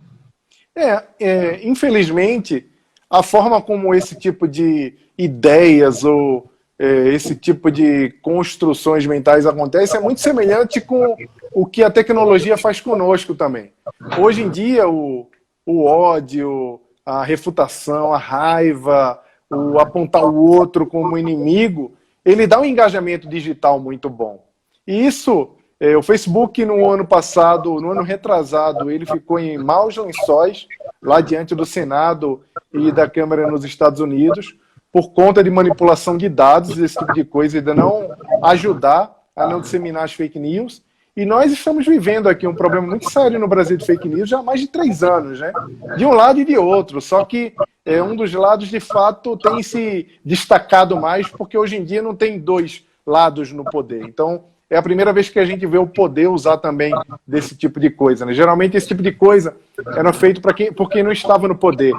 Infelizmente, a forma como esse tipo de ideias ou esse tipo de construções mentais acontece é muito semelhante com o que a tecnologia faz conosco também. Hoje em dia, o ódio, a refutação, a raiva, o apontar o outro como inimigo, ele dá um engajamento digital muito bom. E isso, o Facebook no ano passado, no ano retrasado, ele ficou em maus lençóis, lá diante do Senado e da Câmara nos Estados Unidos, por conta de manipulação de dados, esse tipo de coisa, e de não ajudar a não disseminar as fake news. E nós estamos vivendo aqui um problema muito sério no Brasil de fake news já há mais de 3 anos, né? De um lado e de outro. Só que um dos lados, de fato, tem se destacado mais, porque hoje em dia não tem 2 lados no poder. Então, é a primeira vez que a gente vê o poder usar também desse tipo de coisa, né? Geralmente esse tipo de coisa era feito por quem não estava no poder.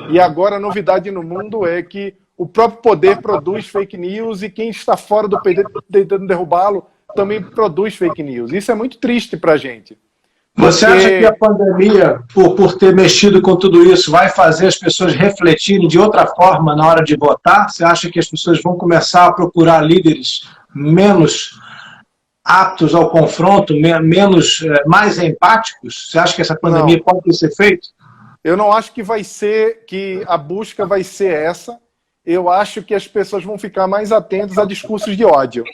E agora a novidade no mundo é que o próprio poder produz fake news e quem está fora do poder tentando derrubá-lo também produz fake news. Isso é muito triste para a gente. Você acha que a pandemia, por ter mexido com tudo isso, vai fazer as pessoas refletirem de outra forma na hora de votar? Você acha que as pessoas vão começar a procurar líderes menos aptos ao confronto, mais empáticos? Você acha que essa pandemia pode ter esse efeito? Eu não acho que a busca vai ser essa. Eu acho que as pessoas vão ficar mais atentas a discursos de ódio,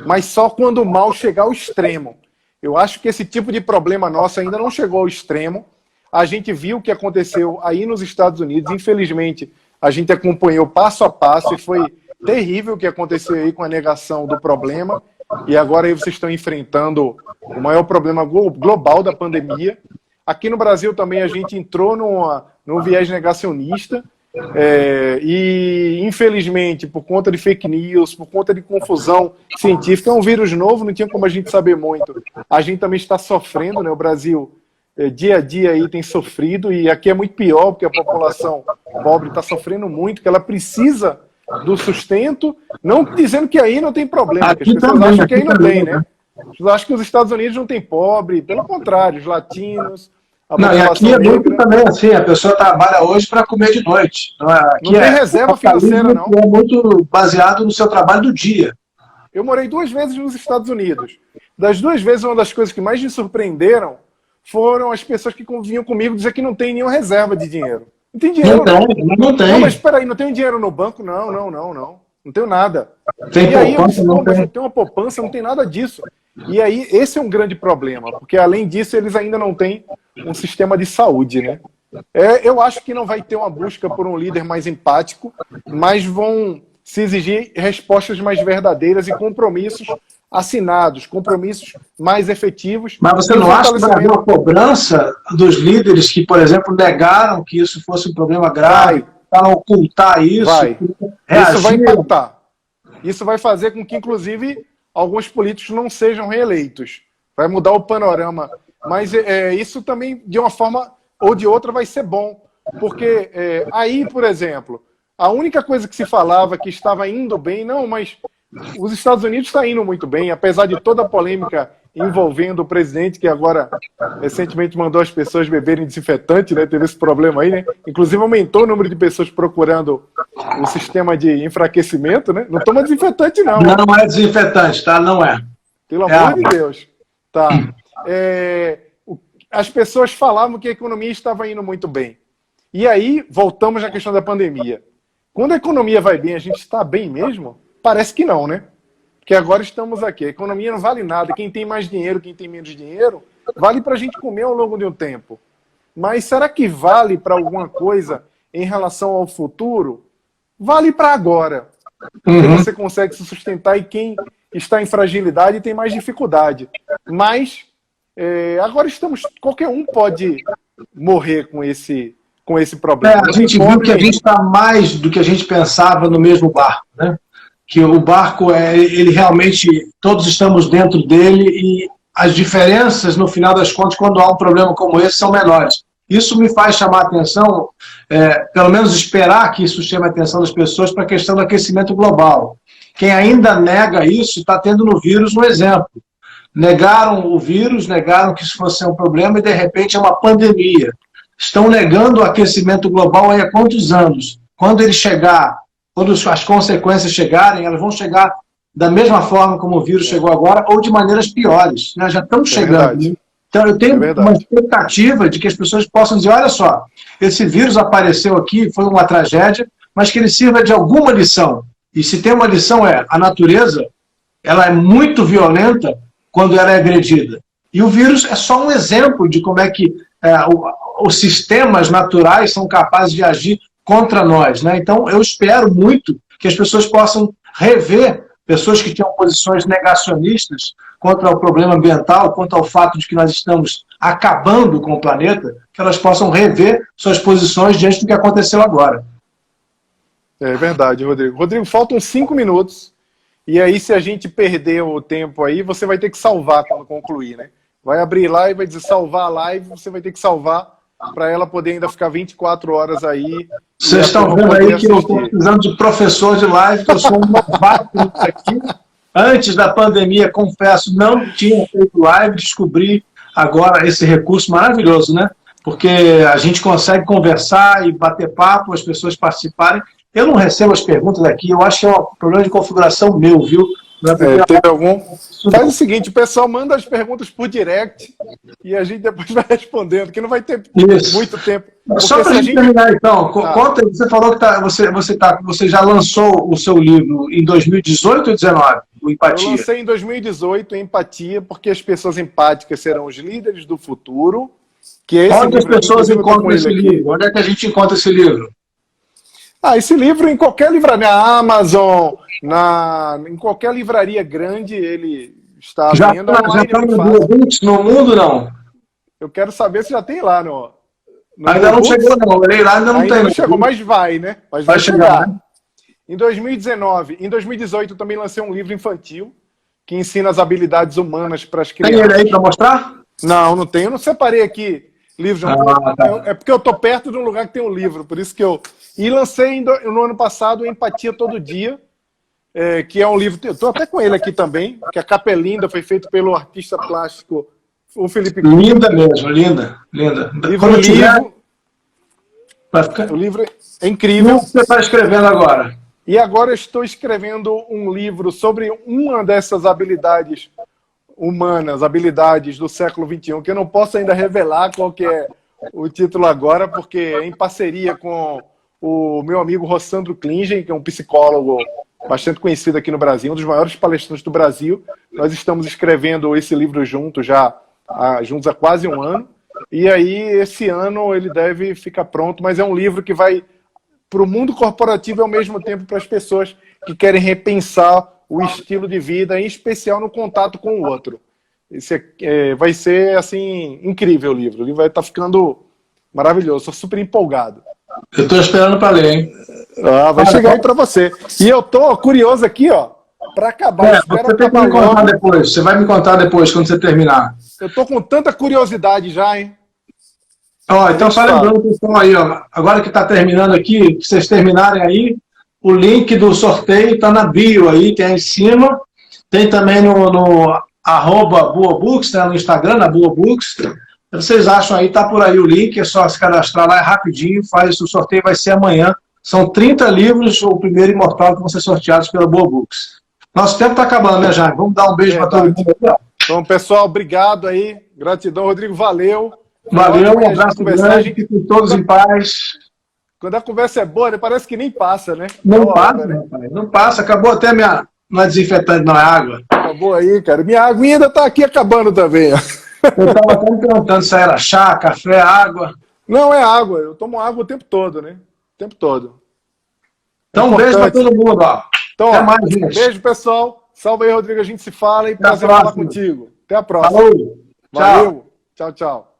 mas só quando o mal chegar ao extremo. Eu acho que esse tipo de problema nosso ainda não chegou ao extremo. A gente viu o que aconteceu aí nos Estados Unidos. Infelizmente, a gente acompanhou passo a passo e foi terrível o que aconteceu aí com a negação do problema. E agora aí vocês estão enfrentando o maior problema global da pandemia. Aqui no Brasil também a gente entrou num viés negacionista. E infelizmente, por conta de fake news, por conta de confusão científica, é um vírus novo, não tinha como a gente saber muito. A gente também está sofrendo, né? O Brasil dia a dia aí tem sofrido, e aqui é muito pior, porque a população pobre está sofrendo muito, que ela precisa do sustento, não dizendo que aí não tem problema, porque as pessoas acham que aí não tem, né? As pessoas acham que os Estados Unidos não tem pobre, pelo contrário, os latinos. Não, e aqui é muito também assim, a pessoa trabalha hoje para comer de noite. Aqui não tem reserva financeira, não. É muito baseado no seu trabalho do dia. Eu morei 2 vezes nos Estados Unidos. Das 2 vezes, uma das coisas que mais me surpreenderam foram as pessoas que vinham comigo dizer que não tem nenhuma reserva de dinheiro. Não tem dinheiro, não tem. Não, mas espera aí, não tem dinheiro no banco? Não. Não tenho nada. Tem e aí poupança, eu tem uma poupança, não tem nada disso. E aí, esse é um grande problema, porque além disso, eles ainda não têm um sistema de saúde, né? Eu acho que não vai ter uma busca por um líder mais empático, mas vão se exigir respostas mais verdadeiras e compromissos assinados, compromissos mais efetivos. Mas você não acha que vai haver uma cobrança dos líderes que, por exemplo, negaram que isso fosse um problema grave, para ocultar isso? Isso vai impactar. Isso vai fazer com que, inclusive, alguns políticos não sejam reeleitos. Vai mudar o panorama. Mas isso também, de uma forma ou de outra, vai ser bom. Porque aí, por exemplo, a única coisa que se falava que estava indo bem, mas os Estados Unidos está indo muito bem, apesar de toda a polêmica envolvendo o presidente, que agora recentemente mandou as pessoas beberem desinfetante, né? Teve esse problema aí, né? Inclusive aumentou o número de pessoas procurando o sistema de enfraquecimento, né? Não toma desinfetante, não. Não é desinfetante, tá? Não é. Pelo amor de Deus. Tá. As pessoas falavam que a economia estava indo muito bem. E aí, voltamos à questão da pandemia. Quando a economia vai bem, a gente está bem mesmo? Parece que não, né? Porque agora estamos aqui. A economia não vale nada. Quem tem mais dinheiro, quem tem menos dinheiro, vale para a gente comer ao longo de um tempo. Mas será que vale para alguma coisa em relação ao futuro? vale para agora. Porque você consegue se sustentar e quem está em fragilidade tem mais dificuldade. Mas agora qualquer um pode morrer com esse problema. A gente viu que a gente está mais do que a gente pensava no mesmo barco, né? Que o barco, ele realmente, todos estamos dentro dele e as diferenças, no final das contas, quando há um problema como esse, são menores. Isso me faz chamar a atenção, pelo menos esperar que isso chame a atenção das pessoas para a questão do aquecimento global. Quem ainda nega isso está tendo no vírus um exemplo. Negaram o vírus, negaram que isso fosse um problema e, de repente, é uma pandemia. Estão negando o aquecimento global há quantos anos? Quando ele chegar, quando as consequências chegarem, elas vão chegar da mesma forma como o vírus chegou agora ou de maneiras piores. Né? Já estão chegando. Então, eu tenho uma expectativa de que as pessoas possam dizer, olha só, esse vírus apareceu aqui, foi uma tragédia, mas que ele sirva de alguma lição. E se tem uma lição a natureza, ela é muito violenta quando ela é agredida. E o vírus é só um exemplo de como é que os sistemas naturais são capazes de agir contra nós. Né? Então, eu espero muito que as pessoas possam rever pessoas que tinham posições negacionistas contra o problema ambiental, quanto ao fato de que nós estamos acabando com o planeta, que elas possam rever suas posições diante do que aconteceu agora. É verdade, Rodrigo. Rodrigo, faltam 5 minutos, e aí se a gente perder o tempo aí, você vai ter que salvar quando concluir, né? Vai abrir lá e vai dizer salvar a live, você vai ter que salvar para ela poder ainda ficar 24 horas aí. Vocês estão vendo aí que eu estou precisando de professor de live, que eu sou um novato aqui. Antes da pandemia, confesso, não tinha feito live, descobri agora esse recurso maravilhoso, né? Porque a gente consegue conversar e bater papo, as pessoas participarem. Eu não recebo as perguntas aqui, eu acho que é um problema de configuração meu, viu? Tem algum? Faz o seguinte, o pessoal manda as perguntas por direct e a gente depois vai respondendo, que não vai ter muito tempo. Só para a gente terminar, então, conta, você falou que você já lançou o seu livro em 2018 ou 2019, o Empatia? Eu lancei em 2018, Empatia, porque as pessoas empáticas serão os líderes do futuro. Que é esse Onde as pessoas encontram esse livro? Onde é que a gente encontra esse livro? Esse livro em qualquer livraria, na Amazon, em qualquer livraria grande, ele está vendo online. Já está no mundo, não? Eu quero saber se já tem lá no ainda não chegou, não. Eu lá ainda não tem. Não chegou, mas vai, né? Mas vai chegar. Né? Em 2018 eu também lancei um livro infantil que ensina as habilidades humanas para as crianças. Tem ele aí para mostrar? Não tenho. Eu não separei aqui livros. Tá. É porque eu tô perto de um lugar que tem um livro, por isso que eu... E lancei no ano passado Empatia Todo Dia, que é um livro... Eu tô até com ele aqui também, que a capa é linda, foi feito pelo artista plástico, o Felipe Cruz. Linda mesmo, linda. O livro é incrível. O que você está escrevendo agora? E agora eu estou escrevendo um livro sobre uma dessas habilidades humanas, habilidades do século XXI, que eu não posso ainda revelar qual que é o título agora, porque é em parceria com o meu amigo Rossandro Klingen, que é um psicólogo bastante conhecido aqui no Brasil, um dos maiores palestrantes do Brasil. Nós estamos escrevendo esse livro juntos há quase um ano. E aí, esse ano, ele deve ficar pronto, mas é um livro que vai para o mundo corporativo e, ao mesmo tempo, para as pessoas que querem repensar o estilo de vida, em especial no contato com o outro. Vai ser, assim, incrível o livro. Ele vai estar ficando maravilhoso. Estou super empolgado. Eu estou esperando para ler, hein? Vai chegar aí para você. E eu tô curioso aqui, ó, para acabar. Você tem que me contar depois. Você vai me contar depois, quando você terminar. Eu tô com tanta curiosidade já, hein? Então só lembrando, pessoal, aí, ó, agora que está terminando aqui, que vocês terminarem aí, o link do sorteio está na bio aí, tem aí em cima. Tem também no @BoaBooks, né, no Instagram, na BoaBooks. Vocês acham aí, tá por aí o link, é só se cadastrar lá, é rapidinho, faz o sorteio, vai ser amanhã. São 30 livros, o primeiro imortal que vão ser sorteados pela BoaBooks. Nosso tempo está acabando, né, Jaime? Vamos dar um beijo para todo mundo aí. Então, pessoal, obrigado aí. Gratidão, Rodrigo, valeu. Valeu, um abraço grande, fiquem todos em paz. Quando a conversa é boa, parece que nem passa, né? Não passa, né? Não passa. Acabou até não é desinfetante, não é água. Acabou aí, cara. Minha aguinha ainda está aqui acabando também. Eu estava até me perguntando se era chá, café, água. Não, é água. Eu tomo água o tempo todo, né? O tempo todo. Então, um beijo para todo mundo. Ó. Então, até mais, gente. Beijo, pessoal. Salve aí, Rodrigo. A gente se fala e Até a prazer falar próxima. contigo. Até a próxima. Falou. Valeu. Tchau, tchau.